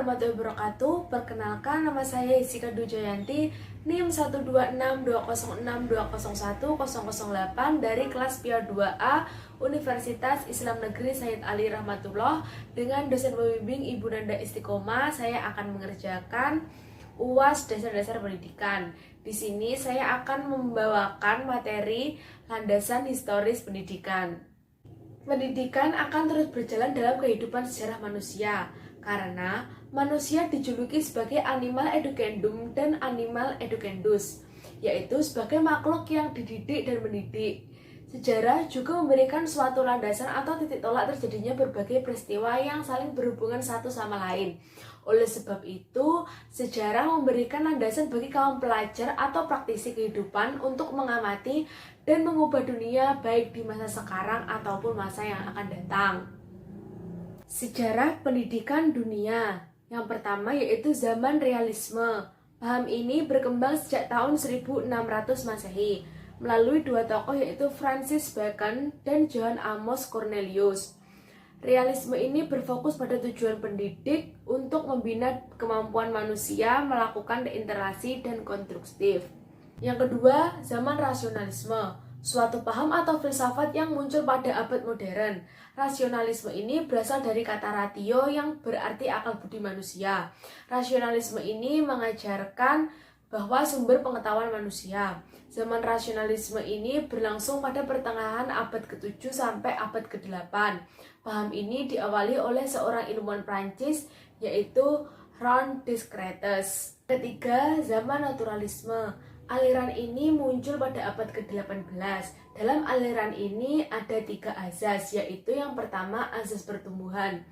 warahmatullahi wabarakatuh. Perkenalkan, nama saya Jessica Dujayanti, NIM 1262062010008 dari kelas PIA 2A Universitas Islam Negeri Said Ali Rahmatullah. Dengan dosen pembimbing Ibu Nanda Istiqomah, saya akan mengerjakan UAS Dasar-Dasar Pendidikan. Di sini saya akan membawakan materi landasan historis pendidikan. Pendidikan akan terus berjalan dalam kehidupan sejarah manusia, karena manusia dijuluki sebagai animal educandum dan animal educandus, yaitu sebagai makhluk yang dididik dan mendidik. Sejarah juga memberikan suatu landasan atau titik tolak terjadinya berbagai peristiwa yang saling berhubungan satu sama lain. Oleh sebab itu, sejarah memberikan landasan bagi kaum pelajar atau praktisi kehidupan untuk mengamati dan mengubah dunia baik di masa sekarang ataupun masa yang akan datang. Sejarah pendidikan dunia. Yang pertama yaitu zaman realisme. Paham ini berkembang sejak tahun 1600 Masehi melalui dua tokoh yaitu Francis Bacon dan Johann Amos Cornelius. Realisme ini berfokus pada tujuan pendidik untuk membina kemampuan manusia melakukan interaksi dan konstruktif. Yang kedua, zaman rasionalisme. Suatu paham atau filsafat yang muncul pada abad modern. Rasionalisme ini berasal dari kata ratio yang berarti akal budi manusia. Rasionalisme ini mengajarkan bahwa sumber pengetahuan manusia. Zaman rasionalisme ini berlangsung pada pertengahan abad ke-7 sampai abad ke-8. Paham ini diawali oleh seorang ilmuwan Prancis yaitu Rene Descartes. Ketiga, zaman naturalisme. Aliran ini muncul pada abad ke-18. Dalam aliran ini ada 3 azas, yaitu yang pertama azas pertumbuhan.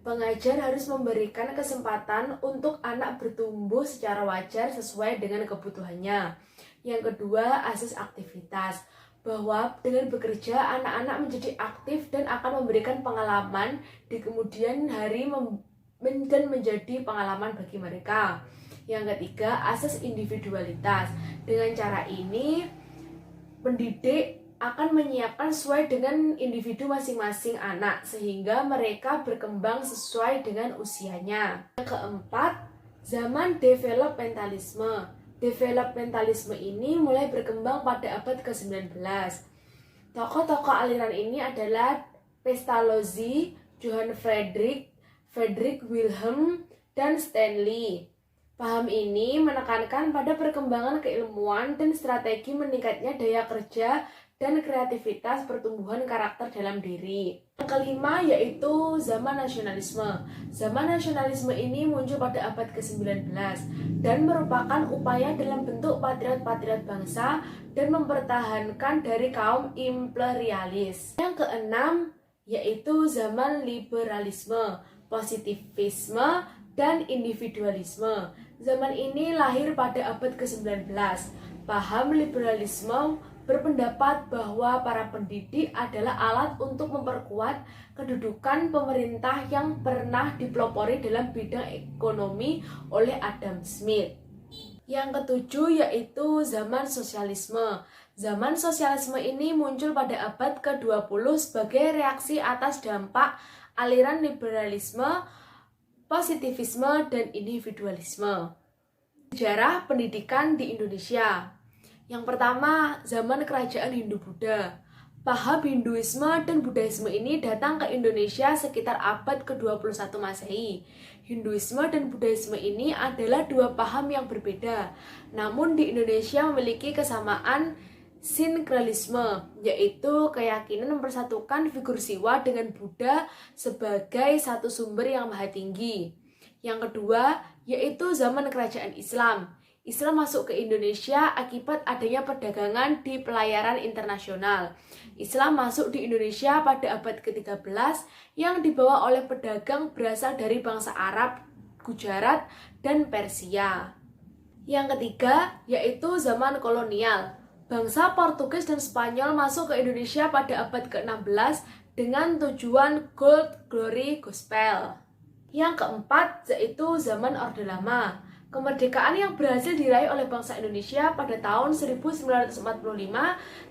Pengajar harus memberikan kesempatan untuk anak bertumbuh secara wajar sesuai dengan kebutuhannya. Yang kedua, asas aktivitas, bahwa dengan bekerja anak-anak menjadi aktif dan akan memberikan pengalaman di kemudian hari dan menjadi pengalaman bagi mereka. Yang ketiga, asas individualitas. Dengan cara ini, pendidik akan menyiapkan sesuai dengan individu masing-masing anak sehingga mereka berkembang sesuai dengan usianya. Yang keempat, zaman developmentalisme. Developmentalisme ini mulai berkembang pada abad ke-19. Tokoh-tokoh aliran ini adalah Pestalozzi, Johann Friedrich Wilhelm, dan Stanley. Paham ini menekankan pada perkembangan keilmuan dan strategi meningkatnya daya kerja dan kreativitas pertumbuhan karakter dalam diri. Yang kelima yaitu zaman nasionalisme. Zaman nasionalisme ini muncul pada abad ke-19 dan merupakan upaya dalam bentuk patriot-patriot bangsa dan mempertahankan dari kaum imperialis. Yang keenam yaitu zaman liberalisme, positivisme, dan individualisme. Zaman ini lahir pada abad ke-19. Paham liberalisme berpendapat bahwa para pendidik adalah alat untuk memperkuat kedudukan pemerintah yang pernah dipelopori dalam bidang ekonomi oleh Adam Smith. Yang ketujuh yaitu zaman sosialisme. Zaman sosialisme ini muncul pada abad ke-20 sebagai reaksi atas dampak aliran liberalisme, positivisme, dan individualisme. Sejarah pendidikan di Indonesia. Yang pertama, zaman kerajaan Hindu-Buddha. Paham Hinduisme dan Buddhisme ini datang ke Indonesia sekitar abad ke-21 Masehi. Hinduisme dan Buddhisme ini adalah dua paham yang berbeda. Namun di Indonesia memiliki kesamaan sinkretisme, yaitu keyakinan mempersatukan figur Siwa dengan Buddha sebagai satu sumber yang maha tinggi. Yang kedua, yaitu zaman kerajaan Islam. Islam masuk ke Indonesia akibat adanya perdagangan di pelayaran internasional. Islam masuk di Indonesia pada abad ke-13 yang dibawa oleh pedagang berasal dari bangsa Arab, Gujarat, dan Persia. Yang ketiga, yaitu zaman kolonial. Bangsa Portugis dan Spanyol masuk ke Indonesia pada abad ke-16 dengan tujuan Gold Glory Gospel. Yang keempat, yaitu zaman Orde Lama. Kemerdekaan yang berhasil diraih oleh bangsa Indonesia pada tahun 1945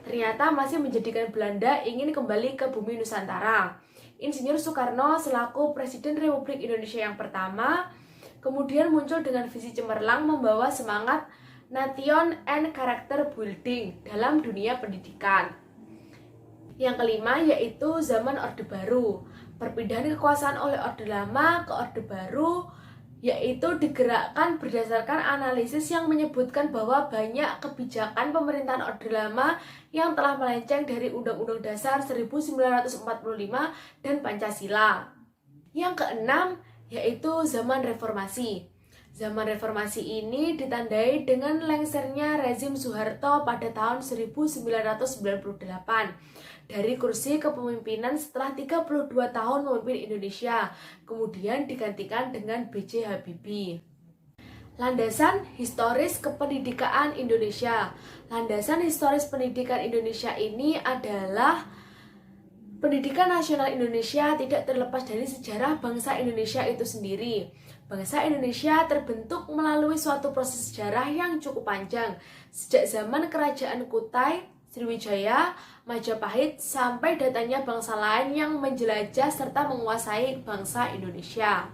ternyata masih menjadikan Belanda ingin kembali ke bumi Nusantara. Insinyur Soekarno selaku Presiden Republik Indonesia yang pertama Kemudian muncul dengan visi cemerlang membawa semangat nation and character building dalam dunia pendidikan. Yang kelima yaitu zaman Orde Baru. Perpindahan kekuasaan oleh Orde Lama ke Orde Baru yaitu digerakkan berdasarkan analisis yang menyebutkan bahwa banyak kebijakan pemerintahan Orde Lama yang telah melenceng dari Undang-Undang Dasar 1945 dan Pancasila. Yang keenam yaitu zaman reformasi. Zaman reformasi ini ditandai dengan lengsernya rezim Soeharto pada tahun 1998 dari kursi kepemimpinan setelah 32 tahun memimpin Indonesia, kemudian digantikan dengan B.J. Habibie. Landasan historis kependidikan Indonesia. Landasan historis pendidikan Indonesia ini adalah pendidikan nasional Indonesia tidak terlepas dari sejarah bangsa Indonesia itu sendiri. Bangsa Indonesia terbentuk melalui suatu proses sejarah yang cukup panjang, sejak zaman Kerajaan Kutai, Sriwijaya, Majapahit, sampai datangnya bangsa lain yang menjelajah serta menguasai bangsa Indonesia.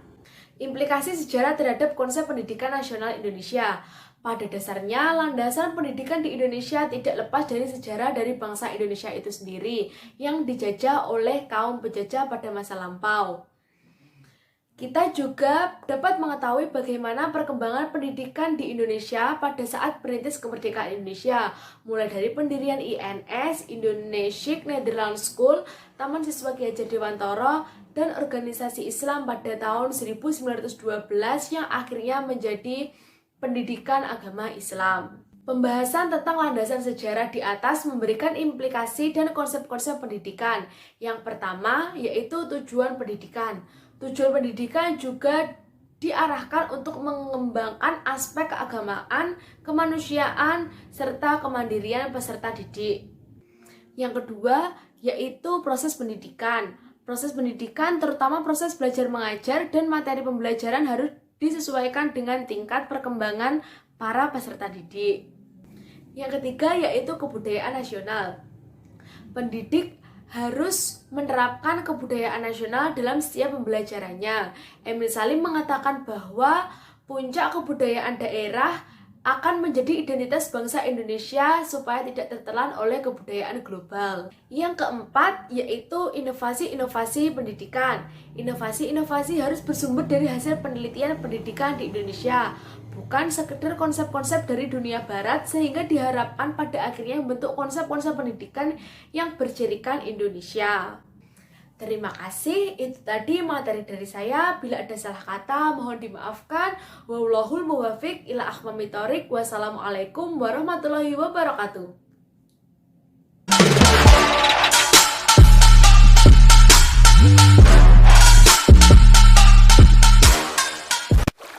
Implikasi sejarah terhadap konsep pendidikan nasional Indonesia. Pada dasarnya, landasan pendidikan di Indonesia tidak lepas dari sejarah dari bangsa Indonesia itu sendiri yang dijajah oleh kaum penjajah pada masa lampau. Kita juga dapat mengetahui bagaimana perkembangan pendidikan di Indonesia pada saat perintis kemerdekaan Indonesia, mulai dari pendirian INS, Indonesia Netherlands School, Taman Siswa Ki Hajar Dewantara, dan organisasi Islam pada tahun 1912 yang akhirnya menjadi pendidikan agama Islam. Pembahasan tentang landasan sejarah di atas memberikan implikasi dan konsep-konsep pendidikan. Yang pertama yaitu tujuan pendidikan. Tujuan pendidikan juga diarahkan untuk mengembangkan aspek keagamaan, kemanusiaan, serta kemandirian peserta didik. Yang kedua yaitu proses pendidikan. Proses pendidikan terutama proses belajar mengajar dan materi pembelajaran harus disesuaikan dengan tingkat perkembangan para peserta didik. Yang ketiga yaitu kebudayaan nasional. Pendidik harus menerapkan kebudayaan nasional dalam setiap pembelajarannya. Emil Salim mengatakan bahwa puncak kebudayaan daerah akan menjadi identitas bangsa Indonesia supaya tidak tertelan oleh kebudayaan global. Yang keempat yaitu inovasi-inovasi pendidikan. Inovasi-inovasi harus bersumber dari hasil penelitian pendidikan di Indonesia, bukan sekedar konsep-konsep dari dunia barat, sehingga diharapkan pada akhirnya membentuk konsep-konsep pendidikan yang bercirikan Indonesia. Terima kasih, itu tadi materi dari saya. Bila ada salah kata mohon dimaafkan. Wallahul muwaffiq ila aqwamit thoriq. Wassalamualaikum warahmatullahi wabarakatuh.